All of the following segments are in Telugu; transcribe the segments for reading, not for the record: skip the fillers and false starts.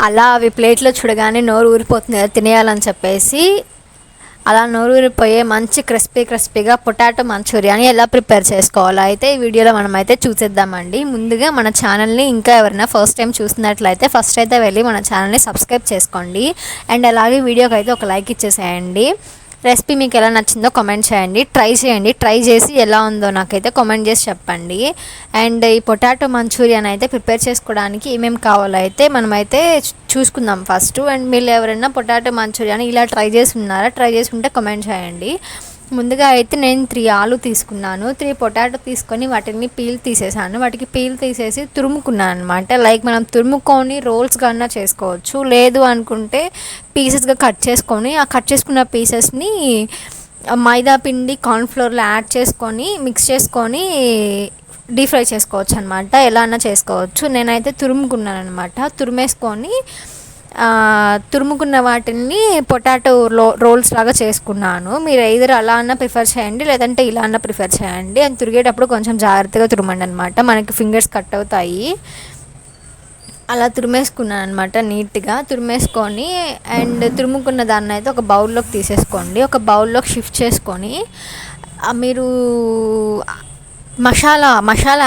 అలా అవి ప్లేట్లో చూడగానే నోరు ఊరిపోతుంది కదా తినేయాలని చెప్పేసి, అలా నోరు ఊరిపోయే మంచి క్రిస్పీగా పొటాటో మంచూరియాని ఎలా ప్రిపేర్ చేసుకోవాలో అయితే ఈ వీడియోలో మనం అయితే చూసేద్దామండి. ముందుగా మన ఛానల్ని ఇంకా ఎవరైనా ఫస్ట్ టైం చూస్తున్నట్లయితే ఫస్ట్ అయితే వెళ్ళి మన ఛానల్ని సబ్స్క్రైబ్ చేసుకోండి. అండ్ అలాగే వీడియోకి అయితే ఒక లైక్ ఇచ్చేసేయండి. రెసిపీ మీకు ఎలా నచ్చిందో కామెంట్ చేయండి. ట్రై చేసి ఎలా ఉందో నాకైతే కామెంట్ చేసి చెప్పండి. అండ్ ఈ పొటాటో మంచూరియన్ అయితే ప్రిపేర్ చేసుకోవడానికి ఏమేమి కావాలో అయితే మనమైతే చూసుకుందాం ఫస్ట్. అండ్ మీరు ఎవరైనా పొటాటో మంచూరియన్ ఇలా ట్రై చేసి ఉంటే కామెంట్ చేయండి. ముందుగా అయితే నేను 3 ఆలు తీసుకున్నాను. 3 పొటాటో తీసుకొని వాటిని వాటికి పీల్ తీసేసి తురుముకున్నాను అనమాట. లైక్ మనం తురుముకొని రోల్స్ కన్నా చేసుకోవచ్చు, లేదు అనుకుంటే పీసెస్గా కట్ చేసుకొని ఆ కట్ చేసుకున్న పీసెస్ని మైదా పిండి కార్న్ఫ్లోర్లో యాడ్ చేసుకొని మిక్స్ చేసుకొని డీప్ ఫ్రై చేసుకోవచ్చు అనమాట. ఎలా అన్నా చేసుకోవచ్చు. నేనైతే తురుముకున్నాను అనమాట. తురుముకున్న వాటిని పొటాటో రోల్స్ లాగా చేసుకున్నాను. మీరు ఎయిదర్ అలా అన్నా ప్రిఫర్ చేయండి, లేదంటే ఇలా అన్నా ప్రిఫర్ చేయండి. అని తురిగేటప్పుడు కొంచెం జాగ్రత్తగా తురమండి అనమాట, మనకి ఫింగర్స్ కట్ అవుతాయి. అలా తురిమేసుకున్నాను అనమాట. నీట్గా తురిమేసుకొని అండ్ తురుముకున్న దాన్ని అయితే ఒక బౌల్లోకి తీసేసుకోండి. ఒక బౌల్లోకి షిఫ్ట్ చేసుకొని మీరు మసాలా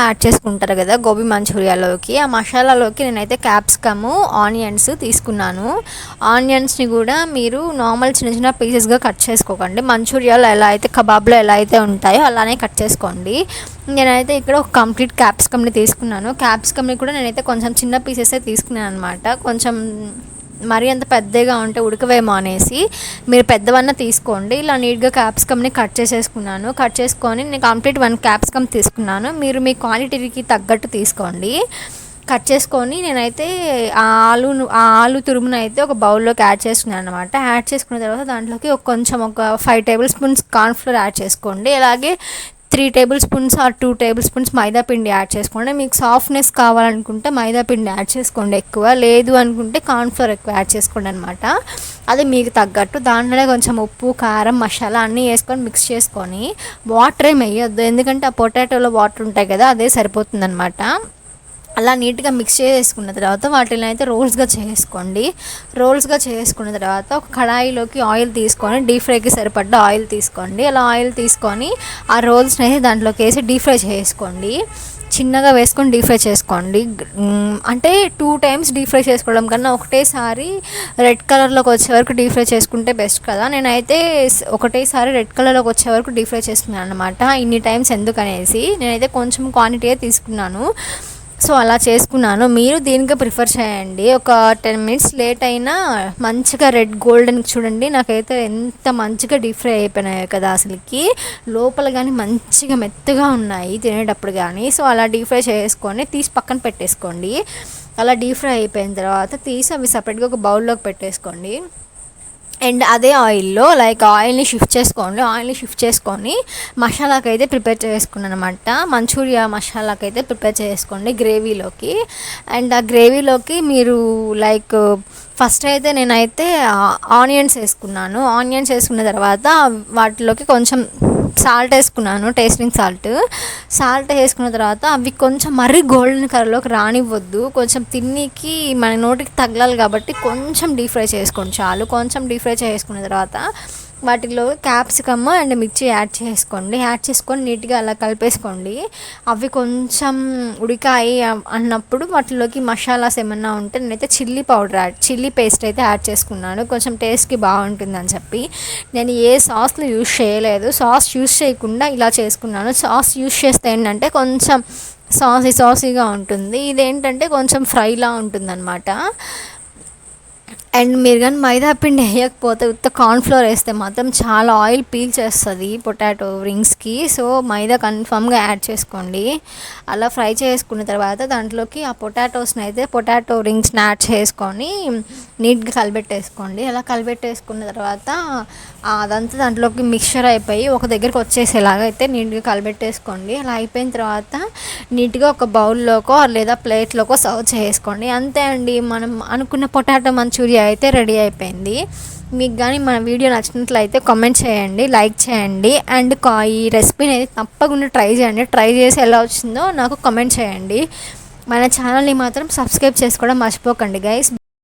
యాడ్ చేసుకుంటారు కదా గోబీ మంచూరియాలోకి. ఆ మసాలాలోకి నేనైతే క్యాప్సికము, ఆనియన్స్ తీసుకున్నాను. ఆనియన్స్ని కూడా మీరు నార్మల్ చిన్న పీసెస్గా కట్ చేసుకోకండి. మంచూరియాలో ఎలా అయితే కబాబ్లో ఎలా అయితే ఉంటాయో అలానే కట్ చేసుకోండి. నేనైతే ఇక్కడ ఒక కంప్లీట్ క్యాప్సికమ్ని తీసుకున్నాను. క్యాప్సికమ్ని కూడా నేనైతే కొంచెం చిన్న పీసెసే తీసుకున్నాను అనమాట. కొంచెం మరీ అంత పెద్దగా ఉంటే ఉడకవేమో అనేసి మీరు పెద్దవన్న తీసుకోండి. ఇలా నీట్గా క్యాప్సికమ్ని కట్ చేసుకొని నేను కంప్లీట్ 1 క్యాప్సికమ్ తీసుకున్నాను. మీరు మీ క్వాంటిటీకి తగ్గట్టు తీసుకోండి. కట్ చేసుకొని నేనైతే ఆ ఆలు తురుమును అయితే ఒక బౌల్లోకి యాడ్ చేసుకున్నాను అనమాట. యాడ్ చేసుకున్న తర్వాత దాంట్లోకి ఒక 5 టేబుల్ స్పూన్స్ కార్న్ఫ్లోర్ యాడ్ చేసుకోండి. అలాగే 3 tablespoons or 2 tablespoons మైదా పిండి యాడ్ చేసుకోండి. మీకు సాఫ్ట్నెస్ కావాలనుకుంటే మైదా పిండి యాడ్ చేసుకోండి ఎక్కువ, లేదు అనుకుంటే కార్న్ఫ్లోర్ ఎక్కువ యాడ్ చేసుకోండి అనమాట. అది మీకు తగ్గట్టు. దాంట్లోనే కొంచెం ఉప్పు, కారం, మసాలా అన్నీ వేసుకొని మిక్స్ చేసుకొని వాటర్ ఏమి వేయొద్దు, ఎందుకంటే ఆ పొటాటోలో వాటర్ ఉంటాయి కదా, అదే సరిపోతుంది అనమాట. అలా నీట్గా మిక్స్ చేసుకున్న తర్వాత వాటిని అయితే రోల్స్గా చేసుకున్న తర్వాత ఒక కడాయిలోకి ఆయిల్ తీసుకొని డీప్ ఫ్రైకి సరిపడ్డ ఆయిల్ తీసుకోండి. అలా ఆయిల్ తీసుకొని ఆ రోల్స్ని అయితే దాంట్లోకి వేసి డీప్ ఫ్రై చేసుకోండి. చిన్నగా వేసుకొని డీప్ ఫ్రై చేసుకోండి. అంటే 2 టైమ్స్ డీప్ ఫ్రై చేసుకోవడం కన్నా ఒకటేసారి రెడ్ కలర్లోకి వచ్చే వరకు డీప్ ఫ్రై చేసుకుంటే బెస్ట్ కదా. నేనైతే ఒకటేసారి రెడ్ కలర్లోకి వచ్చే వరకు డీప్ ఫ్రై చేసుకున్నాను అనమాట. ఇన్ని టైమ్స్ ఎందుకనేసి నేనైతే కొంచెం క్వాంటిటీయే తీసుకున్నాను. సో అలా చేసుకున్నాను. మీరు దీనికి ప్రిఫర్ చేయండి. ఒక 10 మినిట్స్ లేట్ అయినా మంచిగా రెడ్ గోల్డెన్ చూడండి, నాకైతే ఎంత మంచిగా డీప్ ఫ్రై అయిపోయినాయో కదా అసలుకి. లోపల కానీ మంచిగా మెత్తగా ఉన్నాయి తినేటప్పుడు కానీ. సో అలా డీప్ ఫ్రై చేసుకొని తీసి పక్కన పెట్టేసుకోండి. అలా డీప్ ఫ్రై అయిపోయిన తర్వాత తీసి అవి సపరేట్గా ఒక బౌల్లోకి పెట్టేసుకోండి. అండ్ అదే ఆయిల్ని షిఫ్ట్ చేసుకొని మసాలాకి అయితే ప్రిపేర్ చేసుకున్నాను అనమాట. మంచూరియా మసాలాకి అయితే ప్రిపేర్ చేసుకోండి గ్రేవీలోకి. అండ్ ఆ గ్రేవీలోకి మీరు ఫస్ట్ అయితే నేనైతే ఆనియన్స్ వేసుకున్న తర్వాత వాటిలోకి కొంచెం సాల్ట్ వేసుకున్నాను, టేస్టింగ్ సాల్ట్ వేసుకున్న తర్వాత అవి కొంచెం మరీ గోల్డెన్ కలర్లోకి రానివ్వద్దు, కొంచెం తిన్నీకి మన నోటికి తగలాలి కాబట్టి కొంచెం డీప్ ఫ్రై చేసుకోండి చాలు. కొంచెం డీప్ ఫ్రై చేసుకున్న తర్వాత వాటిలో క్యాప్సికమ్ అండ్ మిర్చి యాడ్ చేసుకొని నీట్గా అలా కలిపేసుకోండి. అవి కొంచెం ఉడికాయి అన్నప్పుడు వాటిలోకి మసాలాస్ ఏమన్నా ఉంటే నేనైతే చిల్లీ పేస్ట్ అయితే యాడ్ చేసుకున్నాను, కొంచెం టేస్ట్కి బాగుంటుందని చెప్పి. నేను ఏ సాస్లు యూజ్ చేయలేదు, సాస్ యూజ్ చేయకుండా ఇలా చేసుకున్నాను. సాస్ యూజ్ చేస్తే ఏంటంటే కొంచెం సాసీగా ఉంటుంది, ఇదేంటంటే కొంచెం ఫ్రైలా ఉంటుంది అనమాట. అండ్ మీరు కానీ మైదా పిండి వేయకపోతే ఉత్త కార్న్ఫ్లోర్ వేస్తే మాత్రం చాలా ఆయిల్ పీల్ చేస్తుంది పొటాటో రింగ్స్కి. సో మైదా కన్ఫామ్గా యాడ్ చేసుకోండి. అలా ఫ్రై చేసుకున్న తర్వాత దాంట్లోకి ఆ పొటాటో రింగ్స్ని యాడ్ చేసుకొని నీట్గా కలిపెట్టేసుకోండి. అలా కలిపెట్టేసుకున్న తర్వాత అదంతా దాంట్లోకి మిక్చర్ అయిపోయి ఒక దగ్గరికి వచ్చేసేలాగా అయితే నీట్గా కలిపెట్టేసుకోండి. అలా అయిపోయిన తర్వాత నీట్గా ఒక బౌల్లోకో లేదా ప్లేట్లోకో సర్వ్ చేసుకోండి. అంతే అండి, మనం అనుకున్న పొటాటో మంచూరియా అయితే రెడీ అయిపోయింది. మీకు కానీ మన వీడియో నచ్చినట్లయితే కామెంట్ చేయండి, లైక్ చేయండి. అండ్ ఈ రెసిపీని అయితే తప్పకుండా ట్రై చేసి ఎలా వచ్చిందో నాకు కామెంట్ చేయండి. మన ఛానల్ని మాత్రం సబ్స్క్రైబ్ చేసుకోవడం మర్చిపోకండి గైస్.